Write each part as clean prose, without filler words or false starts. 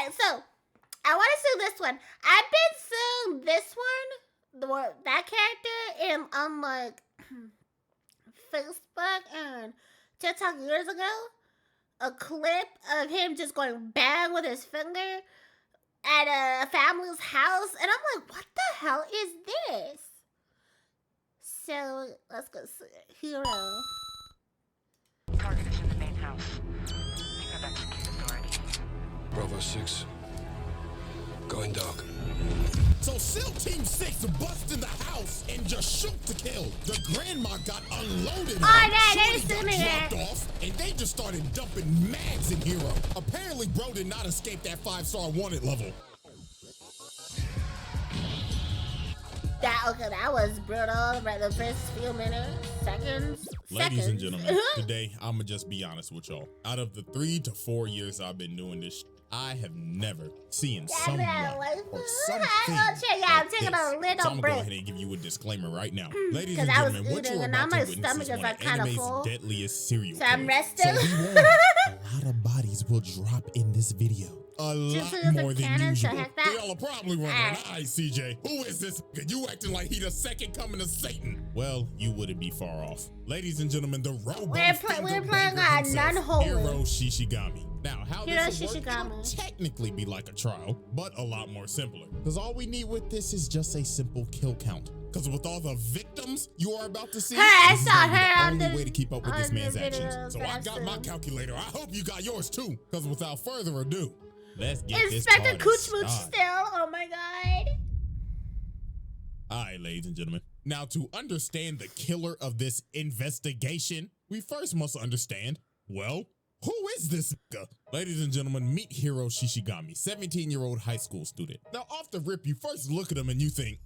Okay, so I want to sue this one. I've been suing this one, that character, on like Facebook and TikTok years ago. A clip of him just going bang with his finger at a family's house, and I'm like, what the hell is this? So let's go see it. Hero. Target is in the main house. You have execute authority. Bravo 6. Going dark. So SEAL Team 6 bust in the house and just shoot to kill. The grandma got unloaded on, Shorty got dropped off, and they just started dumping mags in Hero. Apparently, bro did not escape that 5-star wanted level. That was brutal. Right, the first few minutes, seconds. Ladies and gentlemen, today I'ma just be honest with y'all. Out of the 3 to 4 years I've been doing this, I have never seen someone or something like this. I'm taking a little So I'm gonna break. go ahead and give you a disclaimer right now. Ladies Because and I was gentlemen, what eating you're and about now my to witness stomach is is one like of kind of anime's full. deadliest serial So I'm killers. resting. So be warned, a lot of bodies will drop in this video. A lot more than usual. Y'all are probably wondering, alright, CJ, who is this? You acting like he the second coming of Satan. Well, you wouldn't be far off. Ladies and gentlemen, the robot We're playing a non-holy HIRO Shishigami. Now, how HIRO this would work, Shishigami. it'll technically be like a trial, but a lot more simpler. Because all we need with this is just a simple kill count. Because with all the victims you are about to see, I this saw is her the on only way to keep up with this man's the actions. video, So I got my calculator. I hope you got yours too. Because without further ado, let's get this Inspector party Coochmooch started. still. Oh my god. All right, ladies and gentlemen. Now, to understand the killer of this investigation, we first must understand, well, who is this nigga? Ladies and gentlemen, meet HIRO Shishigami, 17-year-old high school student. Now, off the rip, you first look at him and you think,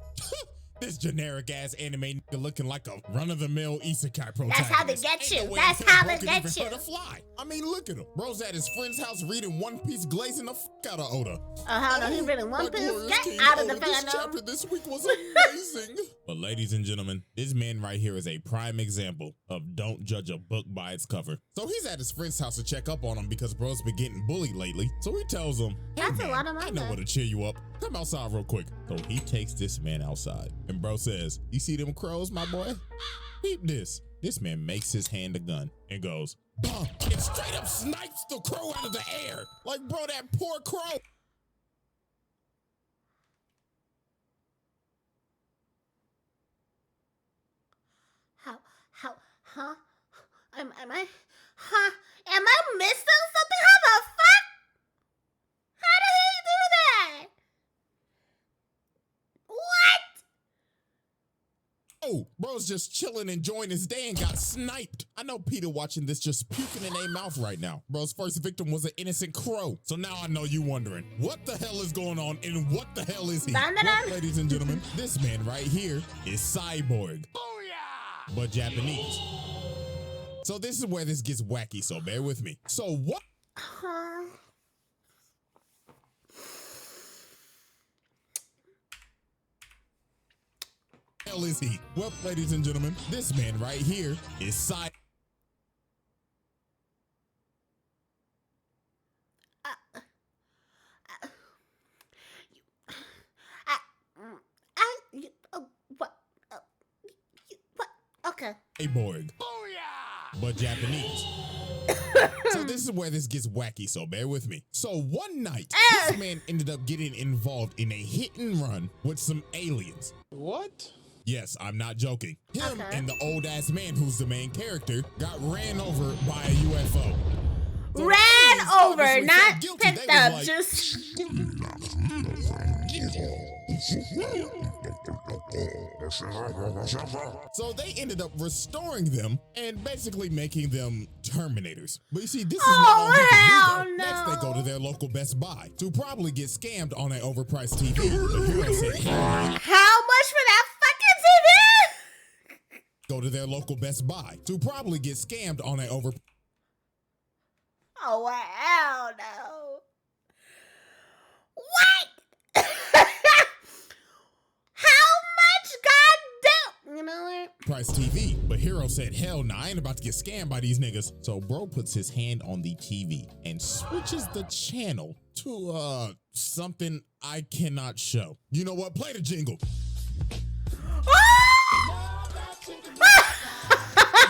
this generic-ass anime nigga looking like a run-of-the-mill isekai protagonist. That's how they get you. Ain't no way That's a killer how bro they could get even you. hurt a fly. I mean, look at him. Bro's at his friend's house reading One Piece, glazing the fuck out of Oda. Oh, hell no, he reading One my Piece. glorious Get King out of the Oda, this fandom. chapter this week was amazing. But ladies and gentlemen, this man right here is a prime example of don't judge a book by its cover. So he's at his friend's house to check up on him because bro's been getting bullied lately. So he tells him, hey That's man, a lot of I money. know where to cheer you up. Come outside real quick. So he takes this man outside. And bro says, you see them crows, my boy? Peep this. This man makes his hand a gun and goes, bum, and straight up snipes the crow out of the air. Like, bro, that poor crow. Am I missing something? How the fuck? How did he do that? What? Oh, bro's just chilling, enjoying his day and got sniped. I know Peter watching this just puking in their mouth right now. Bro's first victim was an innocent crow. So now I know you wondering, what the hell is going on and what the hell is he? Well, ladies and gentlemen, this man right here is Cyborg. Booyah! But Japanese. So this is where this gets wacky, so bear with me. So what? Hell is he? Well, ladies and gentlemen, this man right here is Cyborg. Okay. Cyborg. Booyah! But Japanese. So this is where this gets wacky, so bear with me. So one night, this man ended up getting involved in a hit and run with some aliens. What? Yes, I'm not joking. Him Okay. and the old ass man who's the main character got ran over by a UFO. So the Ran aliens over, obviously not felt guilty. picked They was up, like, just... So they ended up restoring them and basically making them Terminators. But you see, this is Oh, not all he hell can do, though. Next, they go no. to their local Best Buy to probably get scammed on an overpriced TV. The hero said, How much for that fucking TV? go to their local Best Buy to probably get scammed on an overpriced. Oh, hell no. What? How much? Goddamn. You know what? price TV. But Hiro said, hell nah, I ain't about to get scammed by these niggas. So bro puts his hand on the TV and switches the channel to something I cannot show. You know what? Play the jingle.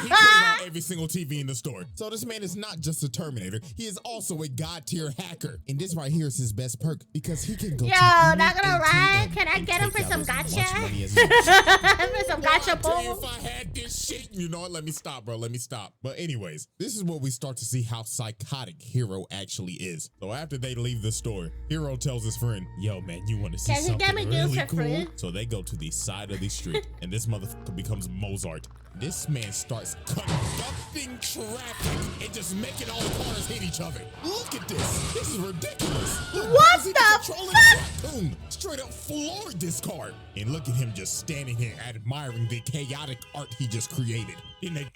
He put it on every single TV in the store. So this man is not just a Terminator. He is also a god tier hacker. And this right here is his best perk because he can go Yo, to not gonna lie. Can I get him for some gotcha? For some gotcha bull? If I had this shit, you know what? Let me stop, bro. Let me stop. But anyways, this is what we start to see how psychotic Hiro actually is. So after they leave the store, Hiro tells his friend, yo, man, you want to see something really cool? So they go to the side of the street and this motherfucker becomes Mozart. This man starts conducting traffic and just making all the cars hit each other. Look at this. This is ridiculous. Look, what the fuck? Straight up floored this car. And look at him just standing here admiring the chaotic art he just created. And they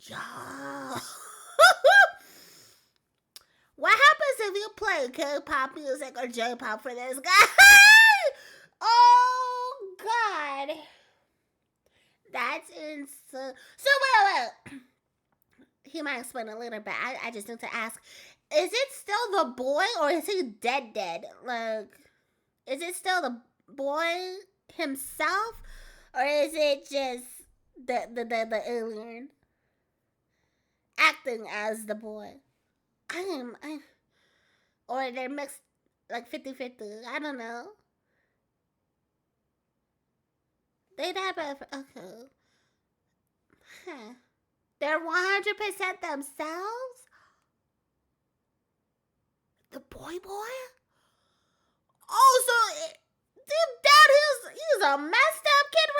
Yo. What happens if you play K-pop music or J-pop for this guy? Oh, God. That's insane. So, wait. He might explain it later, but I just need to ask. Is it still the boy or is he dead? Like, is it still the boy himself or is it just the alien acting as the boy? Or they're mixed like 50-50. I don't know. They died by, okay. Huh. They're 100% themselves? The boy? Oh, so dad, he's a messed up kid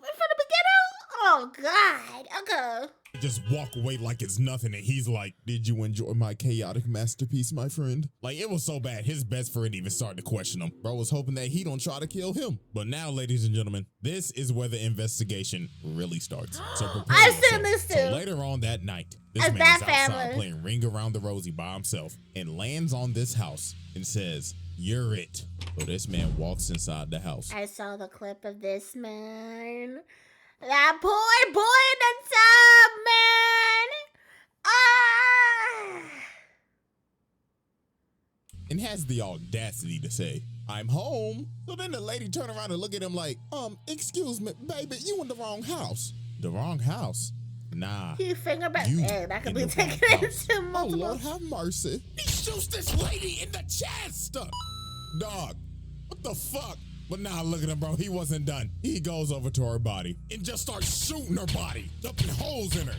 from the beginning? Oh, God. Okay. Just walk away like it's nothing, and he's like, did you enjoy my chaotic masterpiece, my friend? Like, it was so bad, his best friend even started to question him. Bro was hoping that he don't try to kill him. But now, ladies and gentlemen, this is where the investigation really starts. So I've seen this too. So later on that night, this man is outside playing Ring Around the Rosie by himself and lands on this house and says, you're it. So this man walks inside the house. I saw the clip of this man. That poor boy in the tub, man. And has the audacity to say, I'm home. So then the lady turned around and look at him like, excuse me, baby, you in the wrong house. The wrong house? Nah. He finger back. Hey, that could be taken into multiple. Oh, Lord have mercy. He shoots this lady in the chest. Dog, what the fuck? But nah, look at him, bro. He wasn't done. He goes over to her body and just starts shooting her body, dumping holes in her.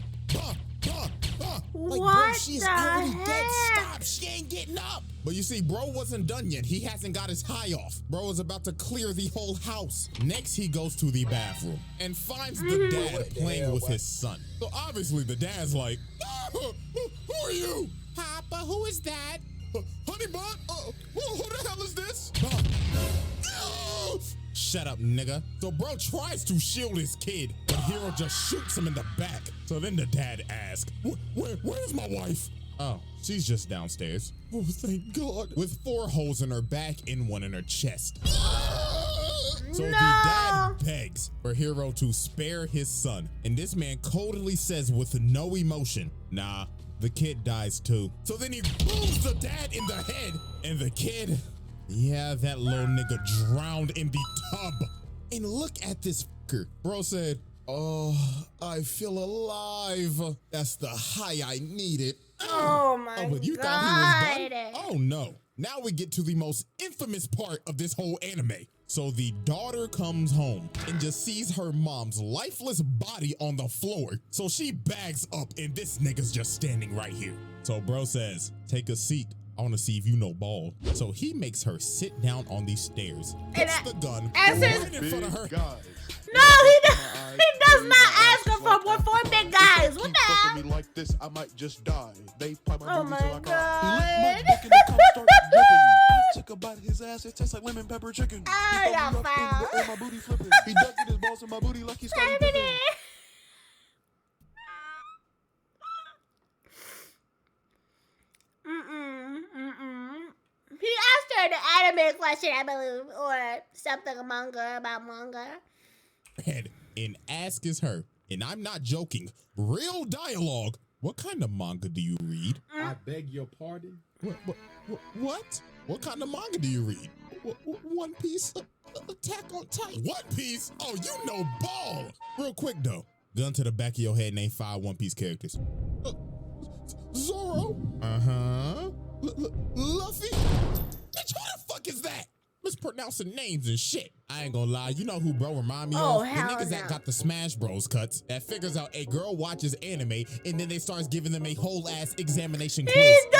Like, bro, she's already dead. Stop. She ain't getting up. But you see, bro wasn't done yet. He hasn't got his high off. Bro is about to clear the whole house. Next, he goes to the bathroom and finds the dad playing with his son. So obviously, the dad's like, who are you? Papa, who is that? Honey bun? Who the hell is this? Shut up, nigga. So bro tries to shield his kid, but Hiro just shoots him in the back. So then the dad asks, where's my wife? Oh, she's just downstairs. Oh, thank God. With 4 holes in her back and 1 in her chest. So the dad begs for Hiro to spare his son. And this man coldly says with no emotion, nah, the kid dies too. So then he booms the dad in the head, and the kid, yeah, that little nigga drowned in the tub. And look at this fucker. Bro said, oh, I feel alive. That's the high I needed. Oh my God. But you thought he was done? Oh no. Now we get to the most infamous part of this whole anime. So the daughter comes home and just sees her mom's lifeless body on the floor. So she bags up and this nigga's just standing right here. So bro says, take a seat. I want to see if you know ball. So he makes her sit down on these stairs, puts the gun right in front of her. No, he does not ask her for 4 big guys. What the hell? Me like this, I might just die. They pipe my Oh my God. He licked my dick and the cum started dripping. I took a bite of his ass, it tastes like lemon pepper chicken. He got thumbed me up in the air, my booty flipping. He dug in his balls in my booty like he's Scottie Pippen. an anime question, I believe, or something manga about manga. And ask is her. And I'm not joking. Real dialogue. What kind of manga do you read? I beg your pardon? What? What kind of manga do you read? One Piece? Attack on Titan. One Piece? Oh, you know ball. Real quick though. Gun to the back of your head, name 5 One Piece characters. Zoro? Uh-huh. Luffy? Bitch, who the fuck is that? Mispronouncing names and shit. I ain't gonna lie, you know who bro remind me Oh, of? The hell niggas no. that got the Smash Bros cuts that figures out a girl watches anime and then they starts giving them a whole ass examination quiz. And they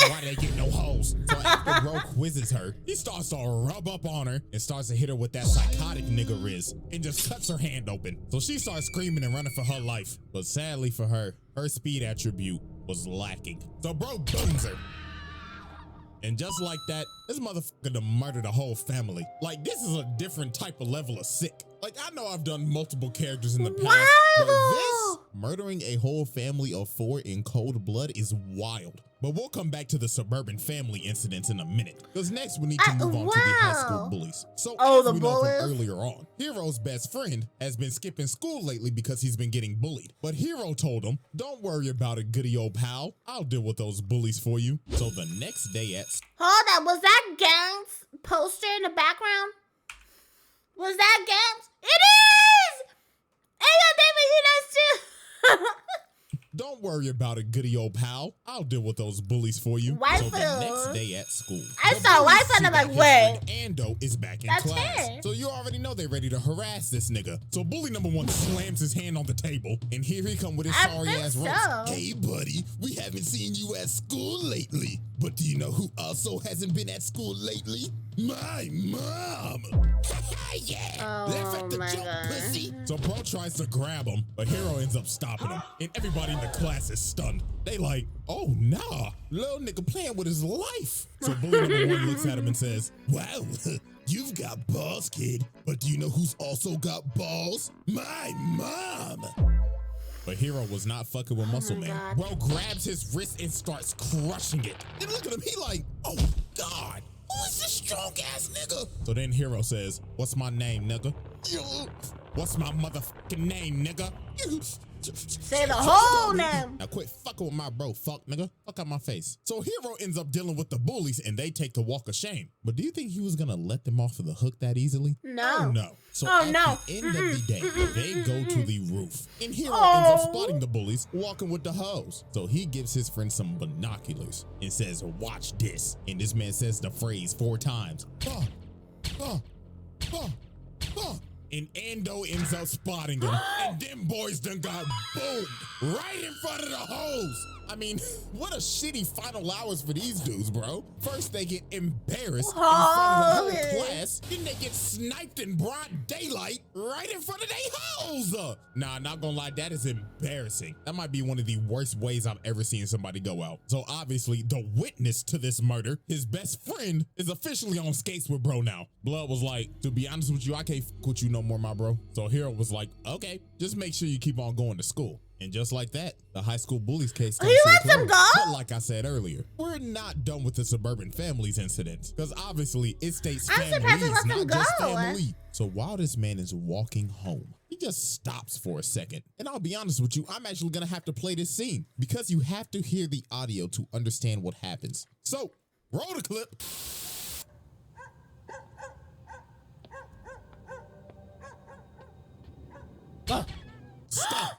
wonder why they get no hoes. So after bro quizzes her, he starts to rub up on her and starts to hit her with that psychotic nigga riz and just cuts her hand open. So she starts screaming and running for her life. But sadly for her, her speed attribute was lacking. So bro booms her. And just like that, this motherfucker done murdered a whole family. Like, this is a different type of level of sick. Like, I know I've done multiple characters in the past, but this, murdering a whole family of 4 in cold blood is wild. But we'll come back to the suburban family incidents in a minute. Because next we need to move on to the high school bullies. So as the we know bullies? from earlier on, Hiro's best friend has been skipping school lately because he's been getting bullied. But Hiro told him, don't worry about it, goody old pal. I'll deal with those bullies for you. So the next day at school. Hold on, was that Gang's poster in the background? Was that Gang's? It is! Hey, David, you know too. Don't worry about it, goody old pal. I'll deal with those bullies for you. So the Waifu. next day at school. I the saw bullies Waifu and see I'm that like, his wait. friend Ando is back in That's class. her. So you already know they're ready to harass this nigga. So bully number 1 slams his hand on the table, and here he come with his I sorry think ass so. roast. Hey buddy, we haven't seen you at school lately. But do you know who also hasn't been at school lately? My mom. Yeah. Laugh at the my joke, God. pussy. So bro tries to grab him, but Hiro ends up stopping him. And everybody in the class is stunned. They like, oh nah, little nigga playing with his life. So bully number 1 looks at him and says, wow, you've got balls, kid. But do you know who's also got balls? My mom. But Hiro was not fucking with Muscle Man. God. Bro grabs his wrist and starts crushing it. And look at him, he like, oh God, who is this strong ass nigga? So then Hiro says, what's my name, nigga? What's my motherfucking name, nigga? Say the whole name. Now quit fucking with my bro, fuck nigga. Fuck out my face. So Hiro ends up dealing with the bullies and they take the walk of shame. But do you think he was gonna let them off of the hook that easily? No. Oh no. So Oh, at no. the end of the day, they go to the roof. And Hiro ends up spotting the bullies walking with the hoes. So he gives his friend some binoculars and says, watch this. And this man says the phrase 4 times. And Ando ends up spotting him, and them boys done got boomed right in front of the hoes. I mean, what a shitty final hours for these dudes, bro. First, they get embarrassed in front of the whole class. Then they get sniped in broad daylight right in front of they hoes. Nah, not gonna lie, that is embarrassing. That might be one of the worst ways I've ever seen somebody go out. So obviously, the witness to this murder, his best friend, is officially on skates with bro now. Blood was like, to be honest with you, I can't fuck with you no more, my bro. So Hiro was like, okay, just make sure you keep on going to school. And just like that, the high school bullies case comes to a lets him close. go? But like I said earlier, we're not done with the suburban families incident because obviously it states I'm surprised he families, lets him not just go. family. So while this man is walking home, he just stops for a second. And I'll be honest with you, I'm actually gonna have to play this scene because you have to hear the audio to understand what happens. So roll the clip. Stop.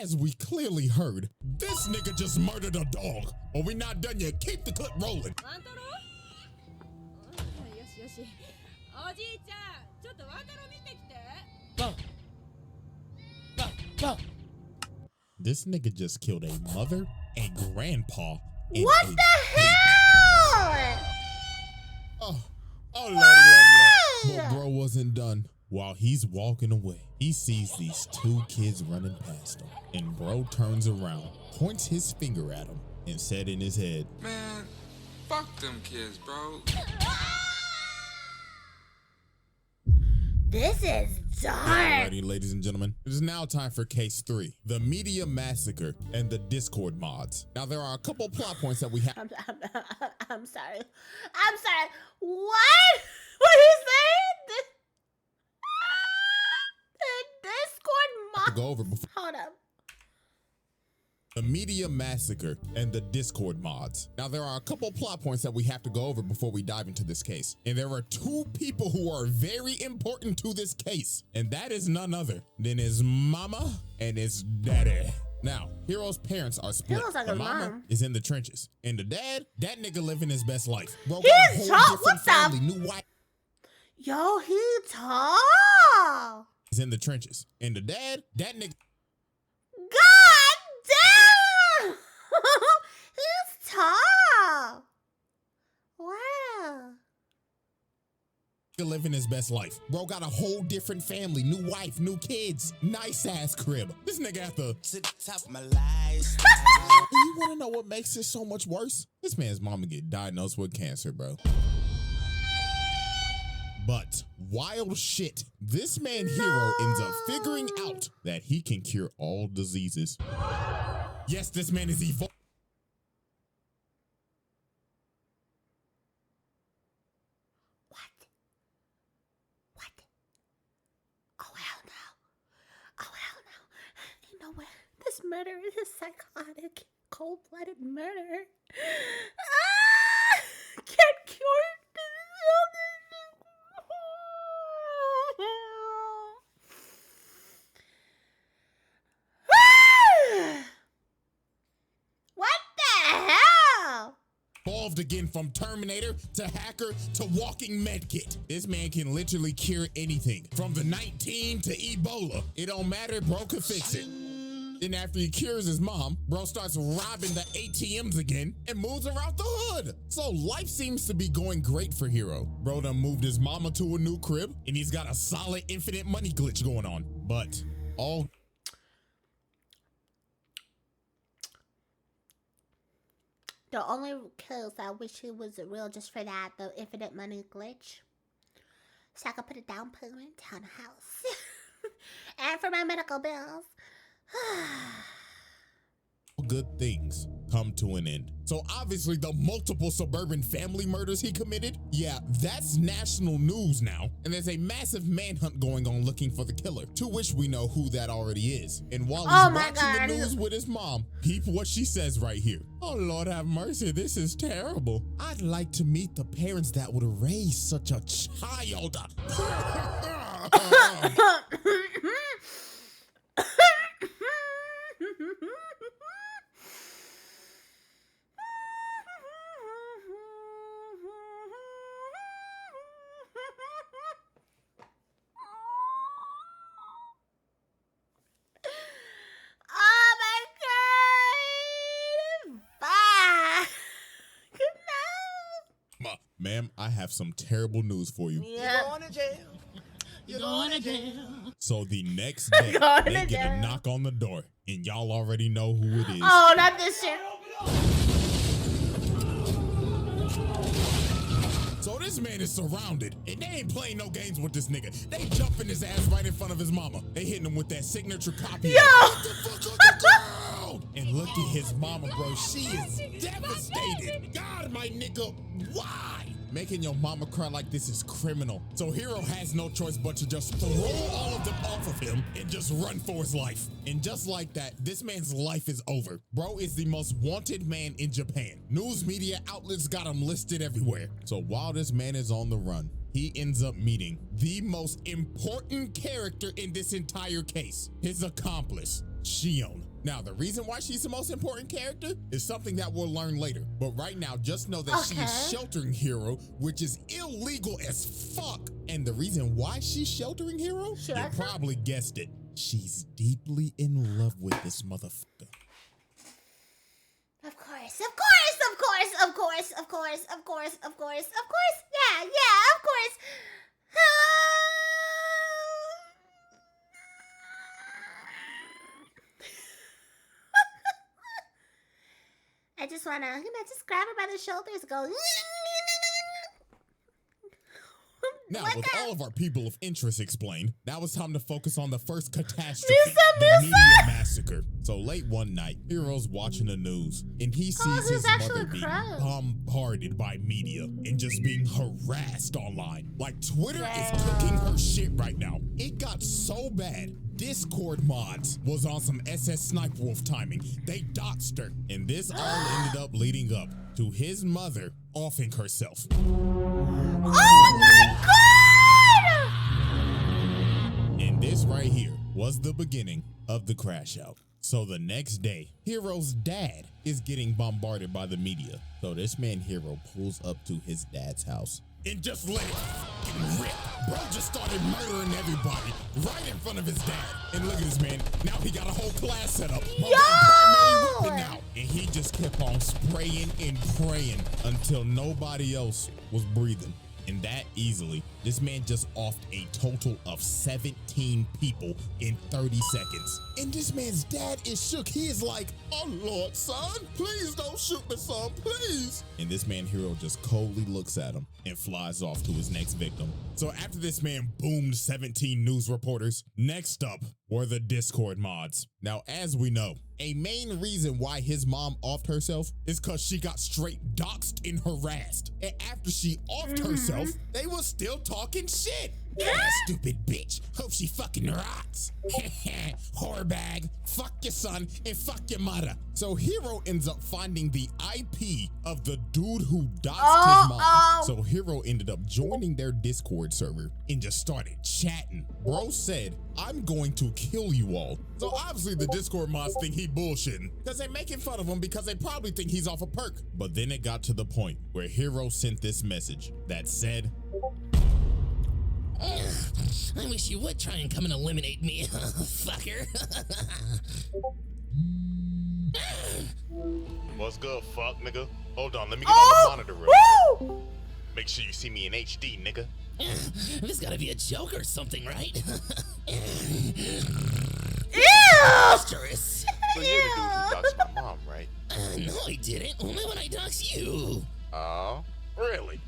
As we clearly heard, this nigga just murdered a dog. But we not done yet. Keep the clip rolling. ワンタロウよしよしおじいちゃんちょっとワンタロウ見てきて This nigga just killed a mother, a grandpa, and What a the hell? Oh, lordy. But bro wasn't done. While he's walking away, he sees these 2 kids running past him. And bro turns around, points his finger at him, and said in his head, Man, fuck them kids, bro. This is dark. Alrighty, ladies and gentlemen, it is now time for case 3, the media massacre and the Discord mods. Now, there are a couple plot points that we have I'm sorry. I'm sorry. What? What is that? The Discord to mod. go over before. Hold up. The media massacre and the Discord mods. Now, there are a couple plot points that we have to go over before we dive into this case. And there are 2 people who are very important to this case. And that is none other than his mama and his daddy. Now, Hiro's parents are split. Feels like The a mama mom. is in the trenches. And the dad, that nigga living his best life. Bro, He got a is whole tall. different What the- family, new wife. Yo, he tall. Is in the trenches. And the dad, that nigga God damn! He's tall. Wow. living his best life. Bro got a whole different family, new wife, new kids, nice ass crib. This nigga at the top of my life. You wanna know what makes this so much worse? This man's mama get diagnosed with cancer, bro. But wild shit, this man Hiro ends up figuring out that he can cure all diseases. Yes, this man is evil. What? Oh hell no. Oh hell no. Ain't no way. This murder is psychotic, cold-blooded murder. Ah! Can't cure this illness. What the hell? Evolved again from Terminator to hacker to walking medkit. This man can literally cure anything. From the 19 to Ebola. It don't matter, bro could fix it. Then after he cures his mom, bro starts robbing the ATMs again and moves around the hood. So life seems to be going great for Hiro. Bro done moved his mama to a new crib and he's got a solid infinite money glitch going on. But all The only kills I wish it was real just for that, the infinite money glitch. So I could put a down payment on a house. And for my medical bills. good things come to an end. So obviously the multiple suburban family murders he committed, yeah, that's national news now. And there's a massive manhunt going on looking for the killer, to which we know who that already is. And while he's watching the news with his mom, peep what she says right here. Oh, Lord have mercy, this is terrible. I'd like to meet the parents that would raise such a child. Ma'am, I have some terrible news for you. Yeah. You're going to jail. You're going to jail. So the next day, they get a knock on the door, and y'all already know who it is. Oh, not this shit. So this man is surrounded, and they ain't playing no games with this nigga. They jumping his ass right in front of his mama. They hitting him with that signature copy. Yo! What the fuck on the ground? And look at his mama, bro. She is devastated. God, my nigga, why? Making your mama cry like this is criminal. So Hiro has no choice but to just throw all of them off of him and just run for his life. And just like that, this man's life is over. Bro is the most wanted man in Japan. News media outlets got him listed everywhere. So while this man is on the run, he ends up meeting the most important character in this entire case, his accomplice, Shion. Now, the reason why she's the most important character is something that we'll learn later. But right now, just know that she is sheltering Hiro, which is illegal as fuck. And the reason why she's sheltering Hiro, you probably guessed it. She's deeply in love with this motherfucker. Of course, of course, of course, of course, of course, of course, of course, of course. Yeah, of course. I just want to, just grab her by the shoulders and go, I'm Now, What with the- all of our people of interest explained, now it's time to focus on the first catastrophe, the Misa! media massacre. So late one night, Hiro's watching the news, and he sees he's his actually mother being crying. bombarded by media and just being harassed online. Like, Twitter is cooking her shit right now. It got so bad, Discord mods was on some SS Sniper Wolf timing. They doxed her, and this all ended up leading up to his mother offing herself. Oh my god! And this right here was the beginning of the crash out. So the next day, Hiro's dad is getting bombarded by the media. So this man Hiro pulls up to his dad's house and just let it fucking rip. Bro just started murdering everybody right in front of his dad. And look at this man. Now he got a whole class set up. Bro got a primary weapon now. And he just kept on spraying and praying until nobody else was breathing. And that easily, this man just offed a total of 17 people in 30 seconds. And this man's dad is shook. He is like, oh Lord, son, please don't shoot me, son, please. And this man Hiro just coldly looks at him and flies off to his next victim. So after this man boomed 17 news reporters, next up were the Discord mods. Now, as we know, a main reason why his mom offed herself is because she got straight doxed and harassed. And after she offed herself, they were still talking shit. Yeah, stupid bitch. Hope she fucking rots. Whore bag. Fuck your son and fuck your mother. So Hiro ends up finding the IP of the dude who doxed his mom. So Hiro ended up joining their Discord server and just started chatting. Bro said, I'm going to kill you all. So obviously the Discord mods think he bullshitting because they're making fun of him because they probably think he's off a perk. But then it got to the point where Hiro sent this message that said, I wish you would try and come and eliminate me, fucker. What's good, fuck, nigga? Hold on, let me get on the monitor real quick. Make sure you see me in HD, nigga. This gotta be a joke or something, right? Monstrous. So you're the dude who doxed my mom, right? No, I didn't. Only when I dox you. Oh, really?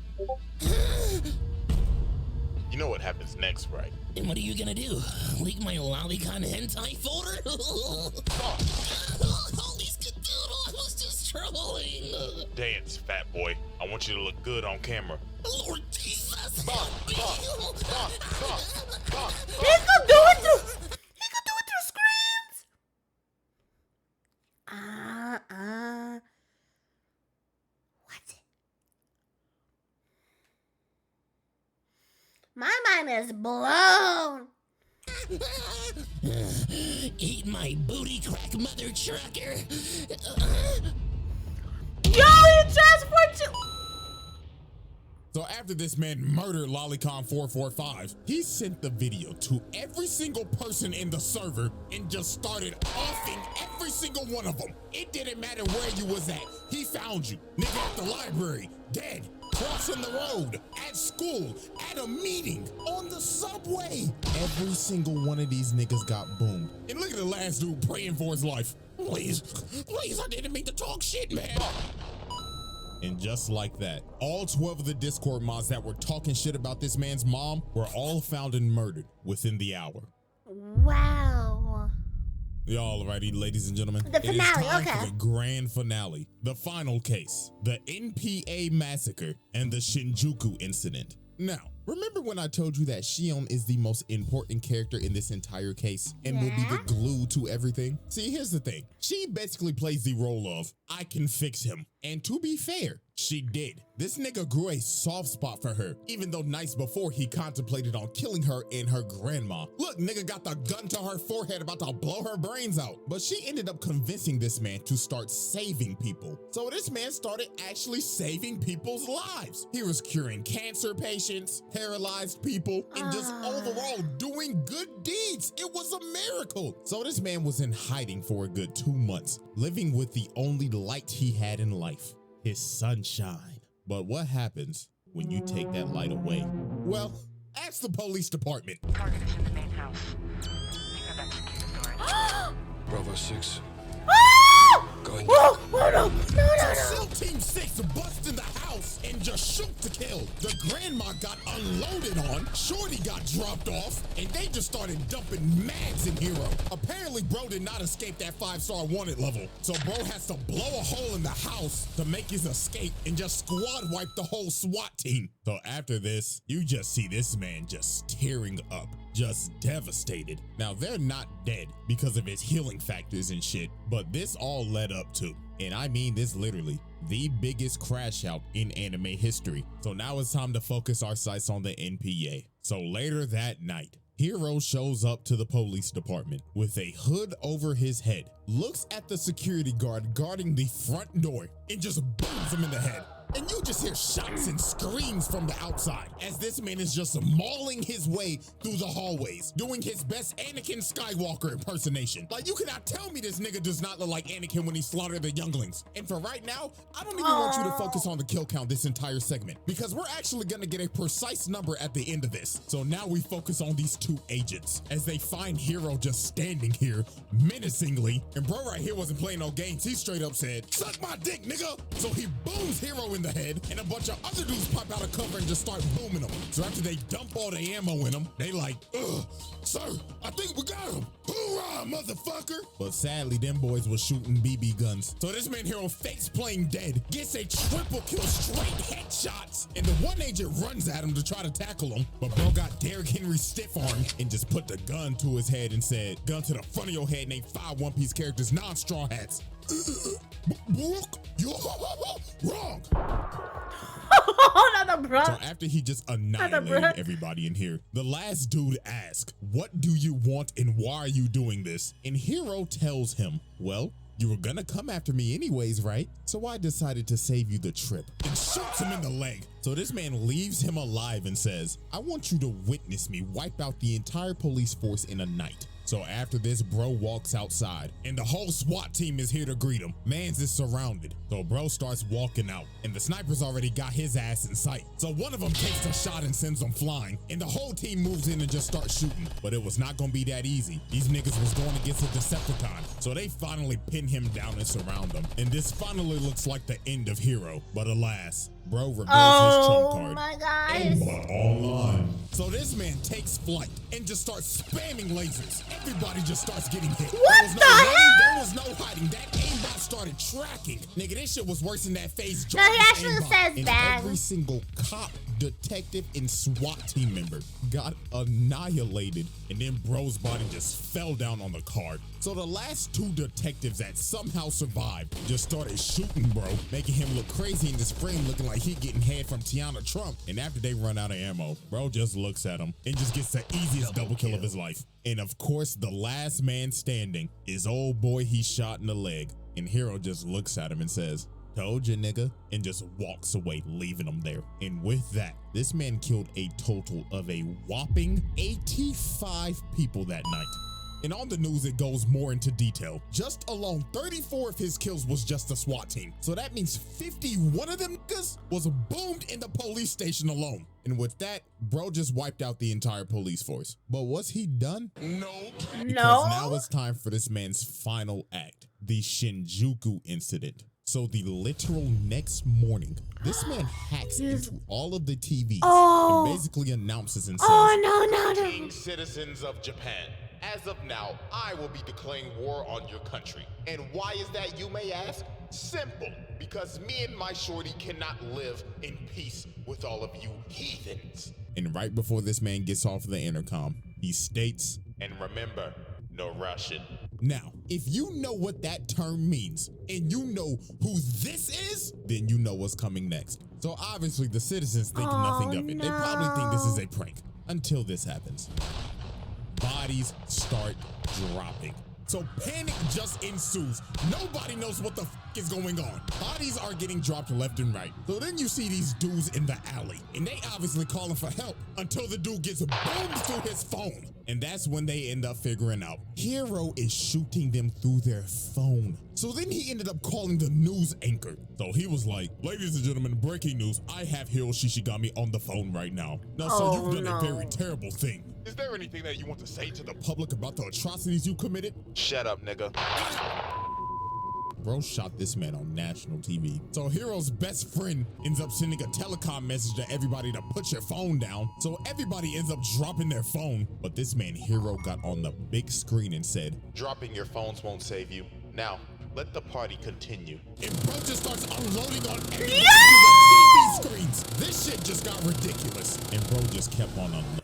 You know what happens next, right? And what are you gonna do? Leak my lolicon hentai folder? Holy skadoodle, I was just trolling. Dance, fat boy. I want you to look good on camera. Lord Jesus, Fuck, help me. fuck, fuck, fuck, fuck. He could do it through screens. What? My mind is blown. Eat my booty crack, mother trucker. Yo, he transported you. so after this man murdered Lolicon445, he sent the video to every single person in the server and just started offing every single one of them. It didn't matter where you was at. He found you. Nigga at the library, dead, crossing the road, at school, at a meeting, on the subway. Every single one of these niggas got boomed. And look at the last dude praying for his life. Please, I didn't mean to talk shit, man. And just like that, all 12 of the Discord mods that were talking shit about this man's mom were all found and murdered within the hour. Wow. Y'all righty, ladies and gentlemen. The It is finale, time okay. for the grand finale. The final case, the NPA massacre and the Shinjuku incident. Now, remember when I told you that Shion is the most important character in this entire case and will be the glue to everything? See, here's the thing. She basically plays the role of, I can fix him. And to be fair, she did. This nigga grew a soft spot for her, even though nights before he contemplated on killing her and her grandma. Look, nigga got the gun to her forehead about to blow her brains out. But she ended up convincing this man to start saving people. So this man started actually saving people's lives. He was curing cancer patients, paralyzed people, and just overall doing good deeds. It was a miracle. So this man was in hiding for a good 2 months, living with the only light he had in life, his sunshine. But what happens when you take that light away? Well, ask the police department. Target is in the main house. You have executed authority. Bravo 6. Oh! Going Whoa, no. SEAL Team 6 bust in the house. house and just shoot to kill. The grandma got unloaded on, Shorty got dropped off, and they just started dumping mags in Hiro. Apparently, bro did not escape that 5-star wanted level, so bro has to blow a hole in the house to make his escape and just squad wipe the whole SWAT team. So after this, you just see this man just tearing up, just devastated. Now, they're not dead because of his healing factors and shit, but this all led up to, and I mean this literally, the biggest crash out in anime history. So now it's time to focus our sights on the NPA. So later that night, Hiro shows up to the police department with a hood over his head, looks at the security guard guarding the front door, and just booms him in the head. And you just hear shots and screams from the outside as this man is just mauling his way through the hallways, doing his best Anakin Skywalker impersonation. Like, you cannot tell me this nigga does not look like Anakin when he slaughtered the younglings. And for right now, I don't even want you to focus on the kill count this entire segment, because we're actually gonna get a precise number at the end of this. So now we focus on these two agents as they find Hiro just standing here menacingly. And bro right here wasn't playing no games. He straight up said, "Suck my dick, nigga." So he booms Hiro in the head, and a bunch of other dudes pop out of cover and just start booming him. So after they dump all the ammo in him, they like, "Ugh, sir, I think we got him. Hoorah, motherfucker." But sadly, them boys was shooting BB guns. So this man Hiro fakes playing dead, gets a triple kill, straight headshots, and the one agent runs at him to try to tackle him, but bro got Derrick Henry stiff armed and just put the gun to his head and said, "Gun to the front of your head," and they 5 One Piece characters, non-straw hats. You're wrong. Not the bro. So after he just annihilated everybody in here, the last dude asks, "What do you want and why are you doing this?" And Hiro tells him, "Well, you were gonna come after me anyways, right? So I decided to save you the trip," and shoots him in the leg. So this man leaves him alive and says, "I want you to witness me wipe out the entire police force in a night." So after this, bro walks outside and the whole SWAT team is here to greet him. Mans is surrounded. So bro starts walking out and the sniper's already got his ass in sight. So one of them takes a shot and sends him flying, and the whole team moves in and just starts shooting. But it was not gonna be that easy. These niggas was going against a Decepticon. So they finally pin him down and surround him. And this finally looks like the end of Hiro. But alas, bro reveals his trump card. Oh my gosh. But online. So this man takes flight and just starts spamming lasers. Everybody just starts getting hit. What There was the no running, hell? there was no hiding. That aimbot started tracking. Nigga, this shit was worse than that phase. No, he actually says and bang. every single cop, detective, and SWAT team member got annihilated. And then bro's body just fell down on the card. So the last 2 detectives that somehow survived just started shooting bro, making him look crazy in this frame, looking like he getting head from Tiana Trump. And after they run out of ammo, bro just looks at him and just gets the easiest double kill of his life. And of course, the last man standing is old boy he shot in the leg. And Hiro just looks at him and says, "Told you, nigga," and just walks away, leaving him there. And with that, this man killed a total of a whopping 85 people that night. And on the news, it goes more into detail. Just alone, 34 of his kills was just the SWAT team. So that means 51 of them niggas was boomed in the police station alone. And with that, bro just wiped out the entire police force. But was he done? No. Because now it's time for this man's final act, the Shinjuku incident. So the literal next morning, this man hacks into all of the TVs and basically announces and says, No. Citizens of Japan, as of now, I will be declaring war on your country. And why is that, you may ask? Simple, because me and my shorty cannot live in peace with all of you heathens. And right before this man gets off the intercom, he states, "And remember, no Russian." Now, if you know what that term means, and you know who this is, then you know what's coming next. So obviously the citizens think nothing of it. They probably think this is a prank, until this happens. Bodies start dropping. So panic just ensues. Nobody knows what the is going on. Bodies are getting dropped left and right. So then you see these dudes in the alley, and they obviously calling for help until the dude gets boomed through his phone. And that's when they end up figuring out Hiro is shooting them through their phone. So then he ended up calling the news anchor. So he was like, "Ladies and gentlemen, breaking news. I have HIRO SHISHIGAMI on the phone right now. Now, sir, you've done a very terrible thing. Is there anything that you want to say to the public about the atrocities you committed?" Shut up, nigga. Bro shot this man on national TV. So Hiro's best friend ends up sending a telecom message to everybody to put your phone down. So everybody ends up dropping their phone. But this man Hiro got on the big screen and said, Dropping your phones won't save you. Now, let the party continue. and bro just starts unloading on everybody through the TV screens. This shit just got ridiculous. And bro just kept on unloading.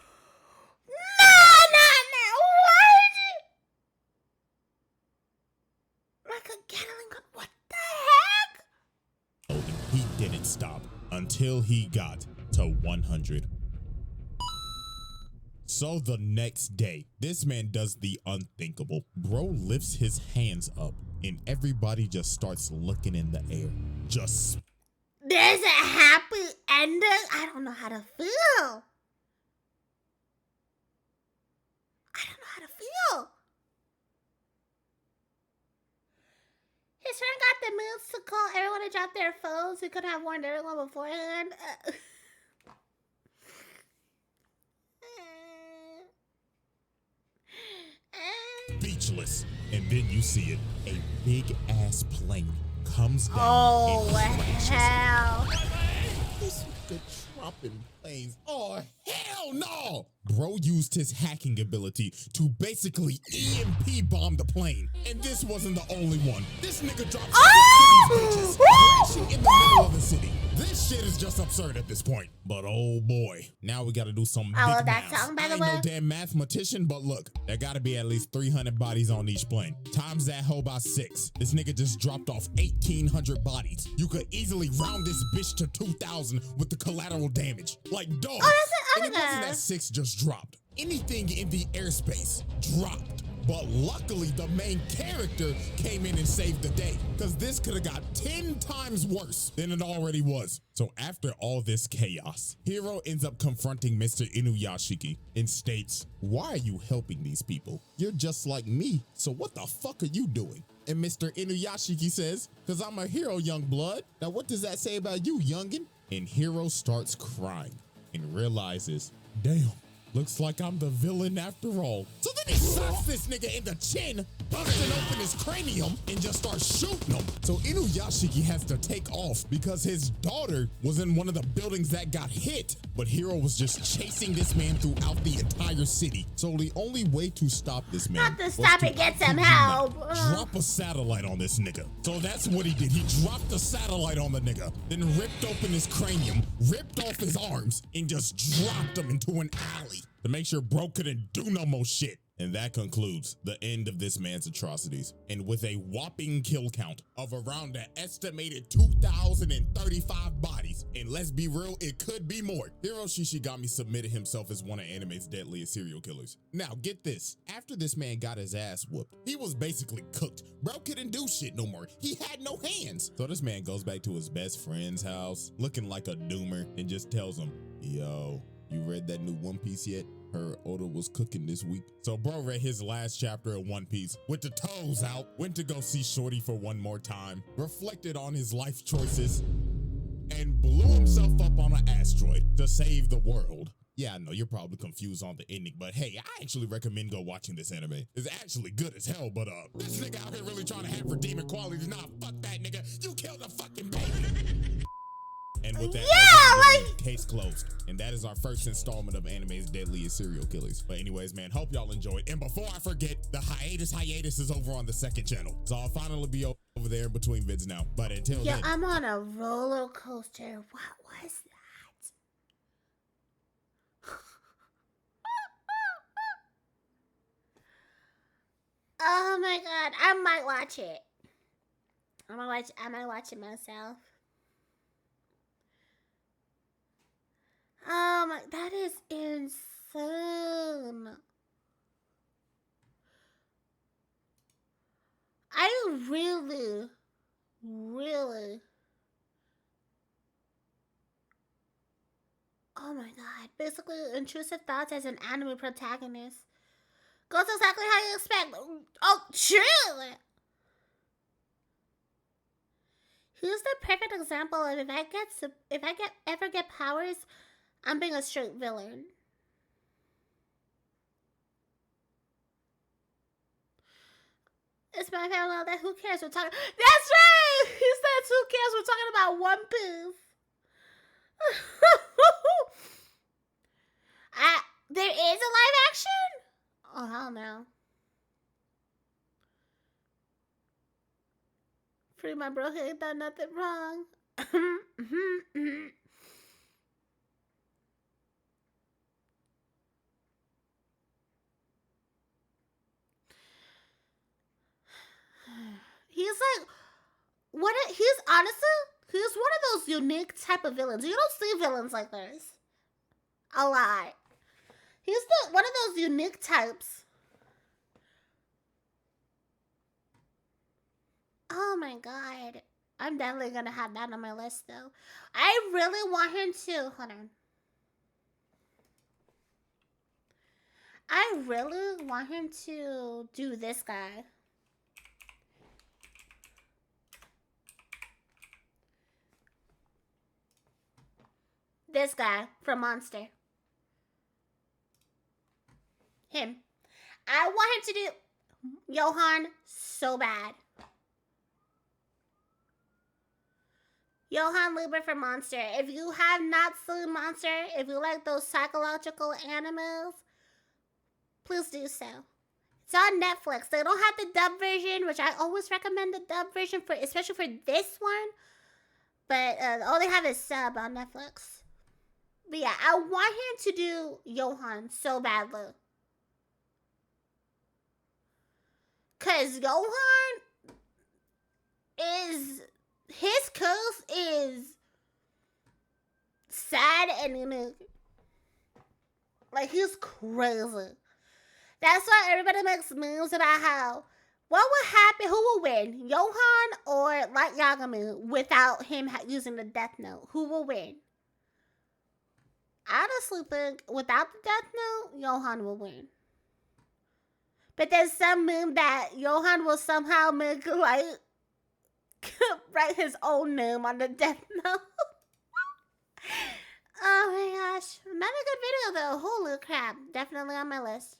What? Like a Gatling gun? What the heck? He didn't stop until he got to 100. So the next day, this man does the unthinkable. Bro lifts his hands up and everybody just starts looking in the air. Just There's a happy ending? I don't know how to feel. I don't know how to feel. His friend got the moves to call everyone to drop their phones. He could have warned everyone beforehand. speechless. And then you see it. A big ass plane comes down. Oh, and crashes. hell. This nigga dropping planes. Oh, hell no! Bro used his hacking ability to basically EMP bomb the plane. And this wasn't the only one. This nigga dropped cities, bitches, crashing in the middle of the city. This shit is just absurd at this point. But oh boy, now we gotta do some I big love that math. song, by I the ain't way. no damn mathematician, but look, there gotta be at least 300 bodies on each plane. Times that hoe by 6. This nigga just dropped off 1,800 bodies. You could easily round this bitch to 2,000 with the collateral damage. Like, dog. Oh, And that's it wasn't another. that 6 just dropped. Anything in the airspace dropped. But luckily, the main character came in and saved the day, because this could have got 10 times worse than it already was. So after all this chaos, Hiro ends up confronting Mr. Inuyashiki and states, "Why are you helping these people? You're just like me, so what the fuck are you doing?" And Mr. Inuyashiki says, "Because I'm a hero, young blood. Now what does that say about you, youngin'?" And Hiro starts crying and realizes, damn, looks like I'm the villain after all. So then he slaps this nigga in the chin, busting open his cranium, and just starts shooting him. So Inuyashiki has to take off because his daughter was in one of the buildings that got hit. But Hiro was just chasing this man throughout the entire city. So the only way to stop this man Not to was stop to and get some kidnap, help. drop a satellite on this nigga. So that's what he did. He dropped the satellite on the nigga, then ripped open his cranium, ripped off his arms, and just dropped him into an alley to make sure bro couldn't do no more shit. And that concludes the end of this man's atrocities. And with a whopping kill count of around an estimated 2,035 bodies, and let's be real, it could be more, HIRO SHISHIGAMI submitted himself as one of anime's deadliest serial killers. Now get this, after this man got his ass whooped, he was basically cooked. Bro couldn't do shit no more. He had no hands. So this man goes back to his best friend's house, looking like a doomer, and just tells him, "Yo, you read that new One Piece yet? Her Oda was cooking this week." So bro read his last chapter of One Piece with the toes out, went to go see Shorty for one more time, reflected on his life choices, and blew himself up on an asteroid to save the world. Yeah, I know you're probably confused on the ending, but hey, I actually recommend go watching this anime. It's actually good as hell, but this nigga out here really trying to have redeeming qualities. Nah, fuck that nigga. You killed a fucking baby. And with that, Yeah, like- case closed. And that is our first installment of anime's deadliest serial killers. But anyways, man, hope y'all enjoyed. And before I forget, the hiatus is over on the second channel. So I'll finally be over there in between vids now. But until Yeah, then. I'm on a roller coaster. What was that? Oh my god, I might watch it. I might watch it myself. Oh my, that is insane. I really oh my god, basically intrusive thoughts as an anime protagonist goes exactly how you expect. Oh, truly. Here's the perfect example of if I ever get powers, I'm being a straight villain. It's my family all that. Who cares? We're talking. That's right! He says, who cares? We're talking about One Piece. There is a live action? Oh, hell no. Free my bro, he ain't done nothing wrong. He's like, he's one of those unique type of villains. You don't see villains like this a lot. He's one of those unique types. Oh my god. I'm definitely gonna have that on my list though. I really want him to, hold on. I really want him to do this guy. This guy from Monster. Him. I want him to do Johan so bad. Johan Liebert from Monster. If you have not seen Monster, if you like those psychological animals, please do so. It's on Netflix. They don't have the dub version, which I always recommend the dub version for, especially for this one. But all they have is sub on Netflix. But yeah, I want him to do Johan so badly. Cause Johan is, his curse is sad and unique. Like, he's crazy. That's why everybody makes memes about how, what would happen, who will win, Johan or Light Yagami, without him using the Death Note? Who will win? I honestly think without the Death Note, Johan will win. But there's some meme that Johan will somehow make, like, write his own name on the Death Note. Oh my gosh. Another good video though. Holy crap. Definitely on my list.